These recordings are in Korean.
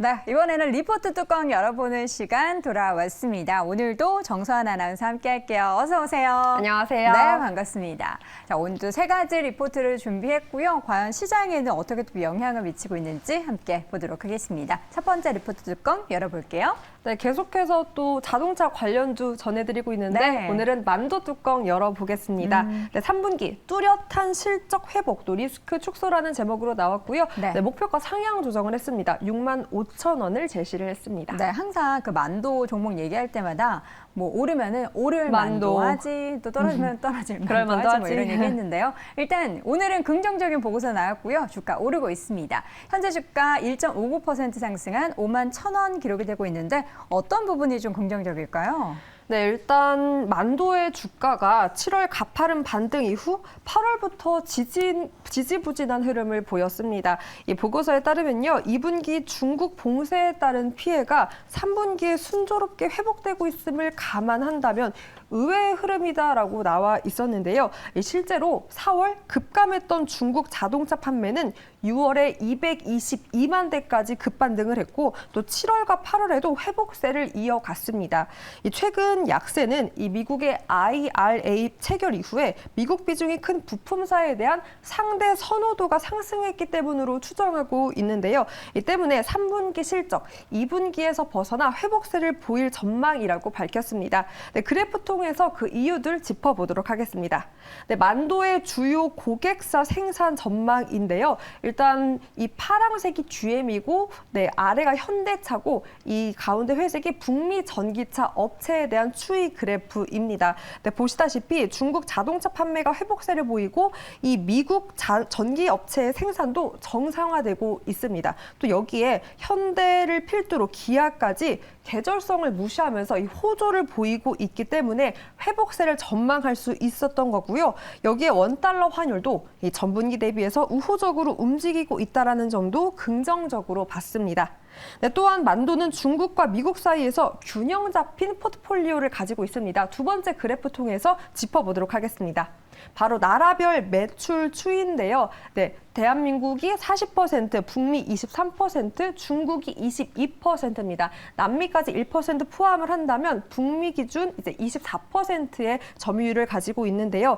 네, 이번에는 리포트 뚜껑 열어보는 시간 돌아왔습니다. 오늘도 정서한 아나운서 함께 할게요. 어서 오세요. 안녕하세요. 네, 반갑습니다. 자, 오늘도 세 가지 리포트를 준비했고요. 과연 시장에는 어떻게 또 영향을 미치고 있는지 함께 보도록 하겠습니다. 첫 번째 리포트 뚜껑 열어볼게요. 네, 계속해서 또 자동차 관련주 전해드리고 있는데 네. 오늘은 만도 뚜껑 열어보겠습니다. 네, 3분기 뚜렷한 실적 회복, 또 리스크 축소라는 제목으로 나왔고요. 네. 네, 목표가 상향 조정을 했습니다. 65,000원을 제시를 했습니다. 네, 항상 그 만도 종목 얘기할 때마다 뭐 오르면은 오를 만도. 만도하지, 또 떨어지면 떨어질 그럴 만도하지 뭐 만도하지. 이런 얘기했는데요. 일단 오늘은 긍정적인 보고서 나왔고요. 주가 오르고 있습니다. 현재 주가 1.59% 상승한 51,000원 기록이 되고 있는데 어떤 부분이 좀 긍정적일까요? 네, 일단 만도의 주가가 7월 가파른 반등 이후 8월부터 지지부진한 흐름을 보였습니다. 이 보고서에 따르면요, 2분기 중국 봉쇄에 따른 피해가 3분기에 순조롭게 회복되고 있음을 감안한다면 의외의 흐름이다라고 나와 있었는데요. 실제로 4월 급감했던 중국 자동차 판매는 6월에 222만 대까지 급반등을 했고 또 7월과 8월에도 회복세를 이어갔습니다. 최근 약세는 이 미국의 IRA 체결 이후에 미국 비중이 큰 부품사에 대한 상대 선호도가 상승했기 때문으로 추정하고 있는데요. 이 때문에 3분기 실적, 2분기에서 벗어나 회복세를 보일 전망이라고 밝혔습니다. 네, 그래프 통해서 그 이유들 짚어보도록 하겠습니다. 네, 만도의 주요 고객사 생산 전망인데요. 일단 이 파란색이 GM이고, 네, 아래가 현대차고, 이 가운데 회색이 북미 전기차 업체에 대한 추이 그래프입니다. 네, 보시다시피 중국 자동차 판매가 회복세를 보이고 이 미국 전기 업체의 생산도 정상화되고 있습니다. 또 여기에 현대를 필두로 기아까지 계절성을 무시하면서 이 호조를 보이고 있기 때문에 회복세를 전망할 수 있었던 거고요. 여기에 원달러 환율도 이 전분기 대비해서 우호적으로 움직이고 있다는 점도 긍정적으로 봤습니다. 네, 또한 만도는 중국과 미국 사이에서 균형 잡힌 포트폴리오를 가지고 있습니다. 두 번째 그래프 통해서 짚어보도록 하겠습니다. 바로 나라별 매출 추이인데요. 네, 대한민국이 40%, 북미 23%, 중국이 22%입니다. 남미까지 1% 포함을 한다면 북미 기준 이제 24%의 점유율을 가지고 있는데요.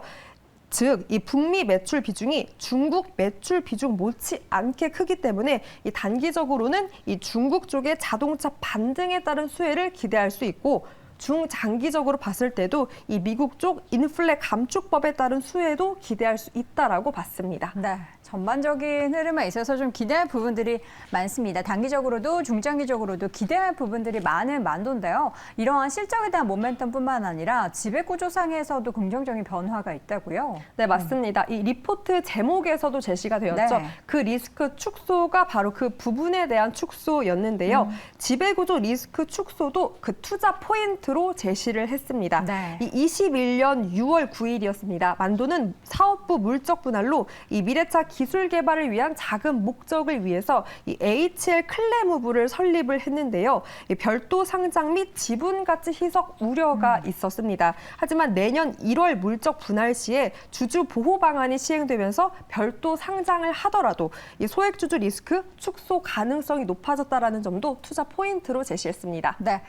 즉, 이 북미 매출 비중이 중국 매출 비중 못지 않게 크기 때문에 이 단기적으로는 이 중국 쪽의 자동차 반등에 따른 수혜를 기대할 수 있고 중장기적으로 봤을 때도 이 미국 쪽 인플레 감축법에 따른 수혜도 기대할 수 있다라고 봤습니다. 네, 전반적인 흐름에 있어서 좀 기대할 부분들이 많습니다. 단기적으로도 중장기적으로도 기대할 부분들이 많은 만도인데요. 이러한 실적에 대한 모멘텀뿐만 아니라 지배구조상에서도 긍정적인 변화가 있다고요? 네, 맞습니다. 이 리포트 제목에서도 제시가 되었죠. 네. 그 리스크 축소가 바로 그 부분에 대한 축소였는데요. 지배구조 리스크 축소도 그 투자 포인트로 제시를 했습니다. 네. 이 21년 6월 9일이었습니다. 만도는 사업부 물적 분할로 이 미래차 기술 개발을 위한 자금 목적을 위해서 이 HL 클레무브를 설립을 했는데요. 이 별도 상장 및 지분 가치 희석 우려가 있었습니다. 하지만 내년 1월 물적 분할 시에 주주 보호 방안이 시행되면서 별도 상장을 하더라도 이 소액 주주 리스크 축소 가능성이 높아졌다라는 점도 투자 포인트로 제시했습니다. 네.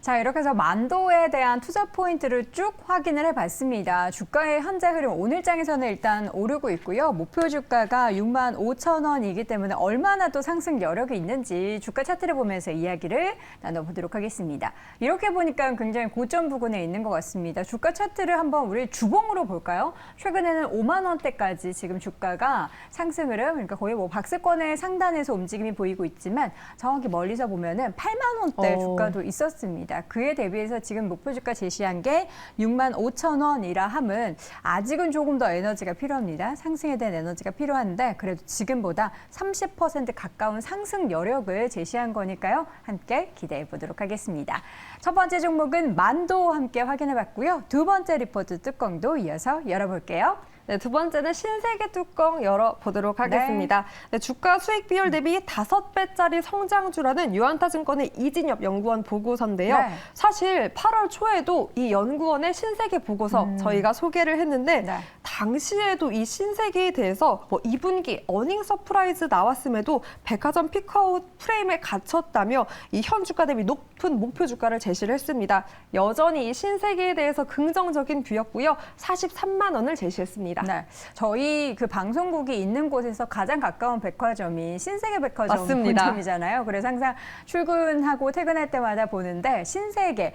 자, 이렇게 해서 만도에 대한 투자 포인트를 쭉 확인을 해봤습니다. 주가의 현재 흐름 오늘장에서는 일단 오르고 있고요. 목표 주가가 65,000원이기 때문에 얼마나 또 상승 여력이 있는지 주가 차트를 보면서 이야기를 나눠보도록 하겠습니다. 이렇게 보니까 굉장히 고점 부근에 있는 것 같습니다. 주가 차트를 한번 우리 주봉으로 볼까요? 최근에는 5만 원대까지 지금 주가가 상승 흐름, 그러니까 거의 뭐 박스권의 상단에서 움직임이 보이고 있지만 정확히 멀리서 보면은 8만 원대 주가도 있었습니다. 그에 대비해서 지금 목표 주가 제시한 게 65,000원이라 함은 아직은 조금 더 에너지가 필요합니다. 상승에 대한 에너지가 필요한데 그래도 지금보다 30% 가까운 상승 여력을 제시한 거니까요. 함께 기대해 보도록 하겠습니다. 첫 번째 종목은 만도 함께 확인해 봤고요. 두 번째 리포트 뚜껑도 이어서 열어볼게요. 네, 두 번째는 신세계 뚜껑 열어보도록 하겠습니다. 네, 주가 수익 비율 대비 5배짜리 성장주라는 유한타증권의 이진엽 연구원 보고서인데요. 네. 사실 8월 초에도 이 연구원의 신세계 보고서 저희가 소개를 했는데 네. 당시에도 이 신세계에 대해서 뭐 2분기 어닝 서프라이즈 나왔음에도 백화점 피크아웃 프레임에 갇혔다며 이 현 주가 대비 높은 목표 주가를 제시를 했습니다. 여전히 이 신세계에 대해서 긍정적인 뷰였고요. 43만 원을 제시했습니다. 네, 저희 그 방송국이 있는 곳에서 가장 가까운 백화점이 신세계 백화점 맞습니다. 본점이잖아요. 그래서 항상 출근하고 퇴근할 때마다 보는데 신세계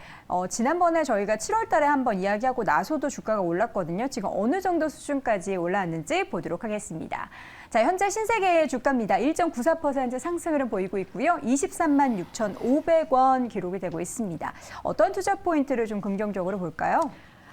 지난번에 저희가 7월 달에 한번 이야기하고 나서도 주가가 올랐거든요. 지금 어느 정도 수준까지 올라왔는지 보도록 하겠습니다. 자, 현재 신세계의 주가입니다. 1.94% 상승을 보이고 있고요. 23만 6,500원 기록이 되고 있습니다. 어떤 투자 포인트를 좀 긍정적으로 볼까요?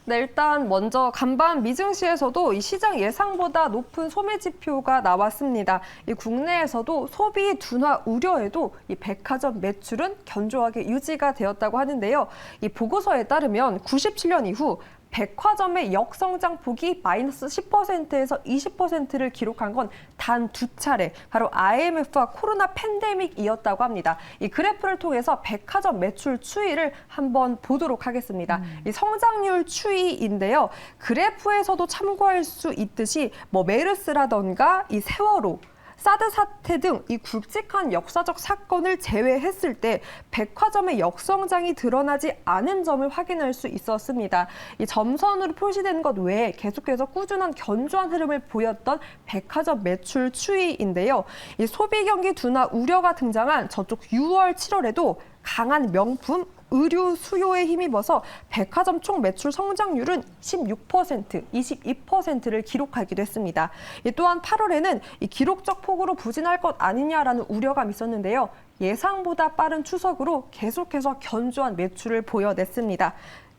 네, 일단 먼저 간밤 미증시에서도 이 시장 예상보다 높은 소매 지표가 나왔습니다. 이 국내에서도 소비 둔화 우려에도 이 백화점 매출은 견조하게 유지가 되었다고 하는데요. 이 보고서에 따르면 97년 이후 백화점의 역성장 폭이 마이너스 10%에서 20%를 기록한 건 단 2차례, 바로 IMF와 코로나 팬데믹이었다고 합니다. 이 그래프를 통해서 백화점 매출 추이를 한번 보도록 하겠습니다. 이 성장률 추이인데요. 그래프에서도 참고할 수 있듯이 뭐 메르스라던가 이 세월호, 사드 사태 등 이 굵직한 역사적 사건을 제외했을 때 백화점의 역성장이 드러나지 않은 점을 확인할 수 있었습니다. 이 점선으로 표시된 것 외에 계속해서 꾸준한 견조한 흐름을 보였던 백화점 매출 추이인데요. 이 소비 경기 둔화 우려가 등장한 저쪽 6월, 7월에도 강한 명품, 의류 수요에 힘입어서 백화점 총 매출 성장률은 16%, 22%를 기록하기도 했습니다. 또한 8월에는 이 기록적 폭으로 부진할 것 아니냐라는 우려감이 있었는데요. 예상보다 빠른 추석으로 계속해서 견조한 매출을 보여냈습니다.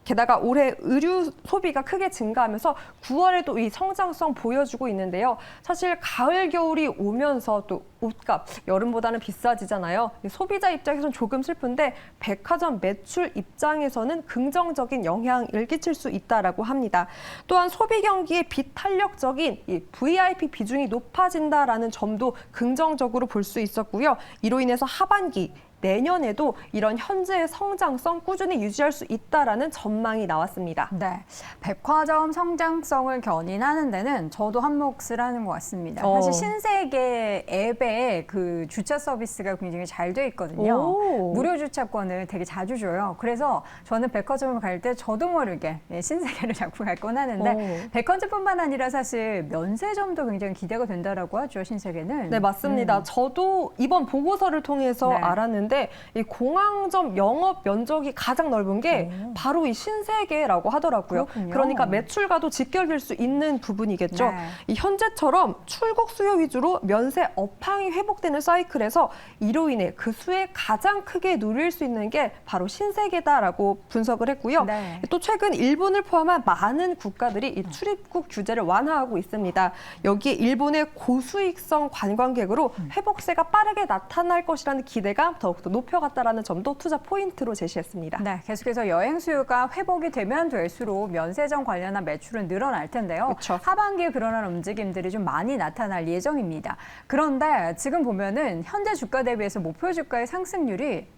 게다가 올해 의류 소비가 크게 증가하면서 9월에도 이 성장성 보여주고 있는데요. 사실 가을, 겨울이 오면서 또 옷값, 여름보다는 비싸지잖아요. 소비자 입장에서는 조금 슬픈데 백화점 매출 입장에서는 긍정적인 영향을 끼칠 수 있다라고 합니다. 또한 소비 경기의 비탄력적인 이 VIP 비중이 높아진다라는 점도 긍정적으로 볼 수 있었고요. 이로 인해서 하반기 내년에도 이런 현재의 성장성 꾸준히 유지할 수 있다라는 전망이 나왔습니다. 네, 백화점 성장성을 견인하는 데는 저도 한 몫을 하는 것 같습니다. 사실 신세계 앱에 그 주차 서비스가 굉장히 잘 돼 있거든요. 무료 주차권을 되게 자주 줘요. 그래서 저는 백화점을 갈 때 저도 모르게 신세계를 자꾸 갈곤 하는데 백화점뿐만 아니라 사실 면세점도 굉장히 기대가 된다라고 하죠, 신세계는. 네, 맞습니다. 저도 이번 보고서를 통해서 알았는데 이 공항점 영업 면적이 가장 넓은 게 바로 이 신세계라고 하더라고요. 그렇군요. 그러니까 매출과도 직결될 수 있는 부분이겠죠. 네. 이 현재처럼 출국 수요 위주로 면세 업황이 회복되는 사이클에서 이로 인해 그 수에 가장 크게 누릴 수 있는 게 바로 신세계다라고 분석을 했고요. 네. 또 최근 일본을 포함한 많은 국가들이 이 출입국 규제를 완화하고 있습니다. 여기에 일본의 고수익성 관광객으로 회복세가 빠르게 나타날 것이라는 기대가 더욱더 높여갔다라는 점도 투자 포인트로 제시했습니다. 네, 계속해서 여행 수요가 회복이 되면 될수록 면세점 관련한 매출은 늘어날 텐데요. 그렇죠. 하반기에 그러한 움직임들이 좀 많이 나타날 예정입니다. 그런데 지금 보면은 현재 주가 대비해서 목표 주가의 상승률이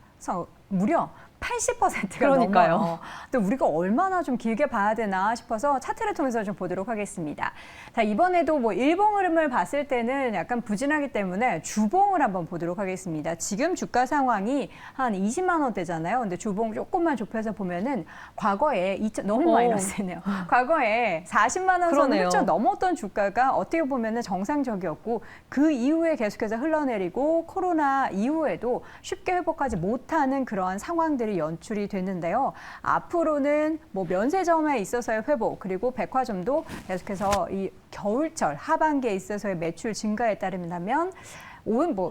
무려 80%가 그러니까요. 넘어요. 근데 우리가 얼마나 좀 길게 봐야 되나 싶어서 차트를 통해서 좀 보도록 하겠습니다. 자, 이번에도 뭐 일봉 흐름을 봤을 때는 약간 부진하기 때문에 주봉을 한번 보도록 하겠습니다. 지금 주가 상황이 한 20만 원대잖아요. 근데 주봉 조금만 좁혀서 보면은 과거에 너무 마이너스네요. 과거에 40만 원 선을 훌쩍 넘었던 주가가 어떻게 보면은 정상적이었고 그 이후에 계속해서 흘러내리고 코로나 이후에도 쉽게 회복하지 못하는 그러한 상황들이 연출이 됐는데요. 앞으로는 뭐 면세점에 있어서의 회복 그리고 백화점도 계속해서 이 겨울철 하반기에 있어서의 매출 증가에 따르면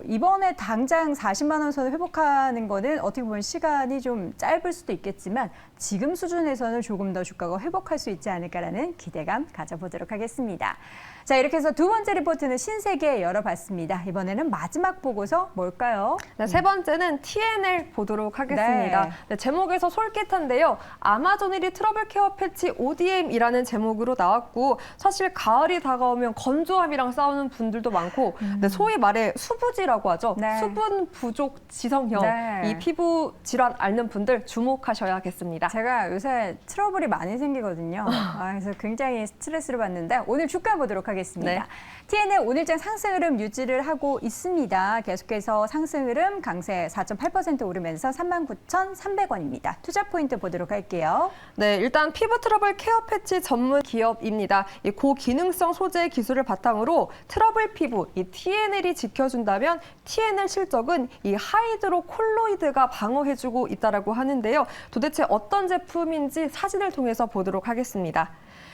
이번에 당장 40만 원 선을 회복하는 거는 어떻게 보면 시간이 좀 짧을 수도 있겠지만 지금 수준에서는 조금 더 주가가 회복할 수 있지 않을까라는 기대감 가져보도록 하겠습니다. 자, 이렇게 해서 두 번째 리포트는 신세계 열어봤습니다. 이번에는 마지막 보고서 뭘까요? 네, 세 번째는 TNL 보도록 하겠습니다. 네. 네, 제목에서 솔깃한데요. 아마존 1위 트러블 케어 패치 ODM이라는 제목으로 나왔고 사실 가을이 다가오면 건조함이랑 싸우는 분들도 많고 네, 소위 말해 수부지라고 하죠. 네. 수분 부족 지성형 네. 이 피부 질환 앓는 분들 주목하셔야겠습니다. 제가 요새 트러블이 많이 생기거든요. 그래서 굉장히 스트레스를 받는데 오늘 주가 보도록 하겠습니다. 네. TNL 오늘장 상승 흐름 유지를 하고 있습니다. 계속해서 상승 흐름 강세 4.8% 오르면서 39,300원입니다. 투자 포인트 보도록 할게요. 네, 일단 피부 트러블 케어 패치 전문 기업입니다. 이 고기능성 소재 기술을 바탕으로 트러블 피부, 이 TNL이 지켜준다면 TNL 실적은 이 하이드로콜로이드가 방어해주고 있다라고 하는데요. 도대체 어떤 제품인지 사진을 통해서 보도록 하겠습니다.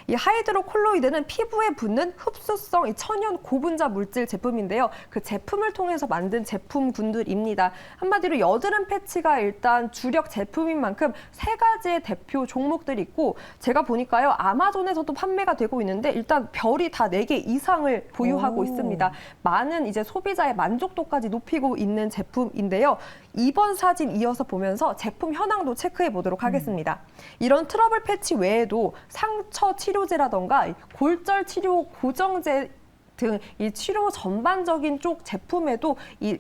이 하이드로콜로이드는 피부에 붙는 흡수성 천연 고분자 물질 제품인데요. 그 제품을 통해서 만든 제품군들입니다. 한마디로 여드름 패치가 일단 주력 제품인 만큼 세 가지의 대표 종목들이 있고 제가 보니까요. 아마존에서도 판매가 되고 있는데 일단 별이 다 4개 이상을 보유하고 있습니다. 많은 이제 소비자의 만족도까지 높이고 있는 제품인데요. 이번 사진 이어서 보면서 제품 현황도 체크해 보도록 하겠습니다. 이런 트러블 패치 외에도 상처 치료제라던가 골절 치료 고정제 등 이 치료 전반적인 쪽 제품에도 이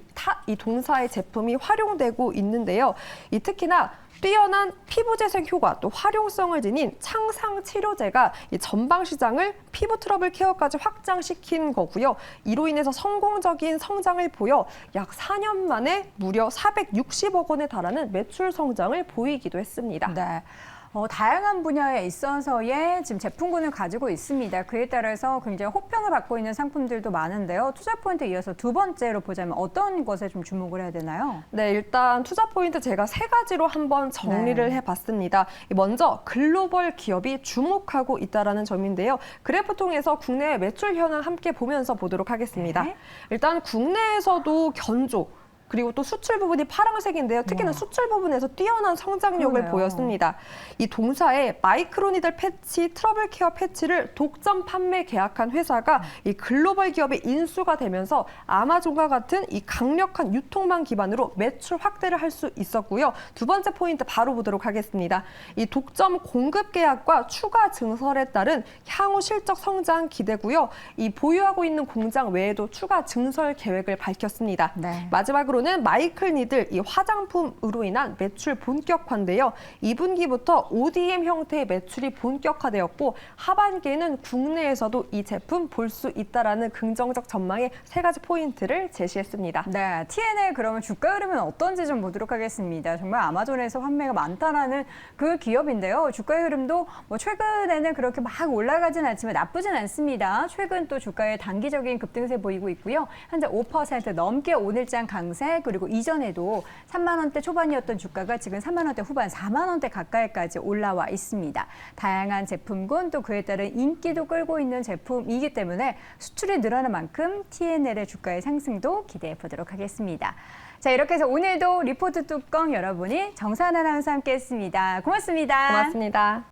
동사의 제품이 활용되고 있는데요. 이 특히나 뛰어난 피부 재생 효과 또 활용성을 지닌 창상 치료제가 이 전방 시장을 피부 트러블 케어까지 확장시킨 거고요. 이로 인해서 성공적인 성장을 보여 약 4년 만에 무려 460억 원에 달하는 매출 성장을 보이기도 했습니다. 네. 다양한 분야에 있어서의 지금 제품군을 가지고 있습니다. 그에 따라서 굉장히 호평을 받고 있는 상품들도 많은데요. 투자 포인트 이어서 두 번째로 보자면 어떤 것에 좀 주목을 해야 되나요? 네, 일단 투자 포인트 제가 세 가지로 한번 정리를 해봤습니다. 먼저 글로벌 기업이 주목하고 있다는 점인데요. 그래프 통해서 국내 매출 현황 함께 보면서 보도록 하겠습니다. 네. 일단 국내에서도 견조, 그리고 또 수출 부분이 파란색인데요. 특히나 수출 부분에서 뛰어난 성장력을 그러네요. 보였습니다. 이 동사의 마이크로니들 패치, 트러블 케어 패치를 독점 판매 계약한 회사가 이 글로벌 기업의 인수가 되면서 아마존과 같은 이 강력한 유통망 기반으로 매출 확대를 할 수 있었고요. 두 번째 포인트 바로 보도록 하겠습니다. 이 독점 공급 계약과 추가 증설에 따른 향후 실적 성장 기대고요. 이 보유하고 있는 공장 외에도 추가 증설 계획을 밝혔습니다. 네. 마지막으로는 마이클 니들 이 화장품으로 인한 매출 본격화인데요. 2분기부터 ODM 형태의 매출이 본격화되었고 하반기에는 국내에서도 이 제품 볼 수 있다라는 긍정적 전망의 세 가지 포인트를 제시했습니다. 네, TNL 그러면 주가 흐름은 어떤지 좀 보도록 하겠습니다. 정말 아마존에서 판매가 많다라는 그 기업인데요. 주가의 흐름도 뭐 최근에는 그렇게 막 올라가진 않지만 나쁘진 않습니다. 최근 또 주가의 단기적인 급등세 보이고 있고요. 현재 5% 넘게 오늘장 강세 그리고 이전에도 3만 원대 초반이었던 주가가 지금 3만 원대 후반 4만 원대 가까이까지 올라와 있습니다. 다양한 제품군 또 그에 따른 인기도 끌고 있는 제품이기 때문에 수출이 늘어난 만큼 TNL의 주가의 상승도 기대해 보도록 하겠습니다. 자, 이렇게 해서 오늘도 리포트 뚜껑 여러분이 정선 아나운서와 함께했습니다. 고맙습니다. 고맙습니다.